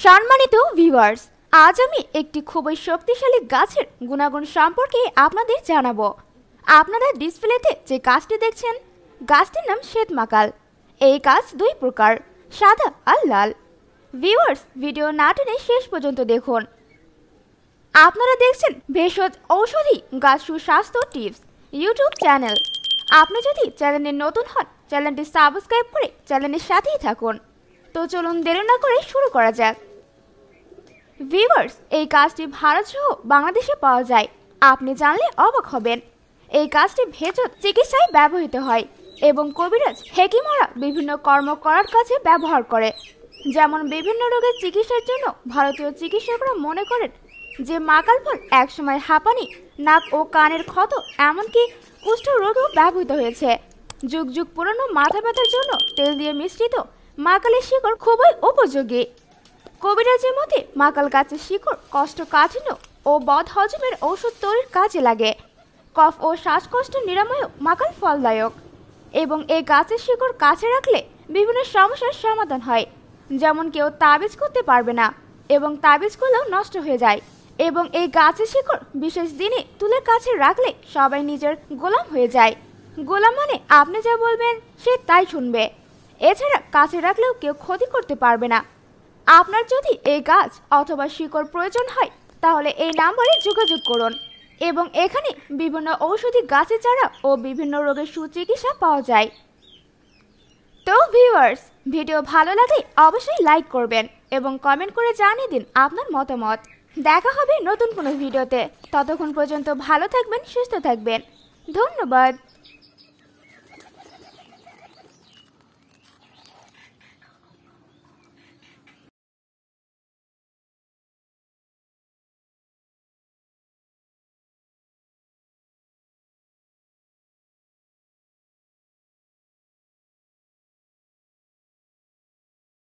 সম্মানিত ভিউয়ার্স, আজ আমি একটি খুবই শক্তিশালী গাছের গুণাগুণ সম্পর্কে আপনাদের জানাবো। আপনারা ডিসপ্লেতে যে গাছটি দেখছেন, গাছটির নাম শ্বেতমাকাল। এই গাছ দুই প্রকার, সাদা আর লাল। ভিউয়ার্স, ভিডিও না টেনে শেষ পর্যন্ত দেখুন। আপনারা দেখছেন ভেষজ ঔষধি গাছ সুস্বাস্থ্য টিপস ইউটিউব চ্যানেল। আপনি যদি চ্যানেলে নতুন হন, চ্যানেলটি সাবস্ক্রাইব করে চ্যানেলের সাথেই থাকুন। তো চলুন দেরি না করে শুরু করা যাক। ভিউয়ার্স, এই গাছটি ভারত সহ বাংলাদেশে পাওয়া যায়। আপনি জানলে অবাক হবেন। এই গাছটি ভেষজ চিকিৎসায় ব্যবহৃত হয় এবং কবিরাজ হেকিমরা বিভিন্ন কর্ম করার কাজে ব্যবহার করে। যেমন বিভিন্ন রোগের চিকিৎসার জন্য ভারতীয় চিকিৎসকরা মনে করেন যে মাকাল ফল একসময় হাঁপানি, নাক ও কানের ক্ষত, এমনকি কুষ্ঠ রোগেও ব্যবহৃত হয়েছে। যুগ যুগ পুরনো মাথা ব্যথার জন্য তেল দিয়ে মিশ্রিত মাকালের শিকড় খুবই উপযোগী। কবিরাজের মতে মাকাল গাছের শিকড় কোষ্ঠকাঠিন্য ও বদহজমের ঔষধ তৈরির কাজে লাগে। কফ ও শ্বাসকষ্ট নিরাময়েও মাকাল ফলদায়ক এবং এই গাছের শিকড় কাছে রাখলে বিভিন্ন সমস্যার সমাধান হয়। যেমন কেউ তাবিজ করতে পারবে না এবং তাবিজ করলেও নষ্ট হয়ে যায়। এবং এই গাছের শিকড় বিশেষ দিনে তুলে কাছে রাখলে সবাই নিজের গোলাম হয়ে যায়। গোলাম মানে আপনি যা বলবেন সে তাই শুনবে। এছাড়া কাছে রাখলেও কেউ ক্ষতি করতে পারবে না। আপনার যদি এই গাছ অথবা শিকড় প্রয়োজন হয় তাহলে এই নাম্বারে যোগাযোগ করুন এবং এখানে বিভিন্ন ঔষধি গাছের চারা ও বিভিন্ন রোগের সুচিকিৎসা পাওয়া যায়। তো ভিউয়ার্স, ভিডিও ভালো লাগলে অবশ্যই লাইক করবেন এবং কমেন্ট করে জানিয়ে দিন আপনার মতামত। দেখা হবে নতুন কোনো ভিডিওতে। ততক্ষণ পর্যন্ত ভালো থাকবেন, সুস্থ থাকবেন। ধন্যবাদ।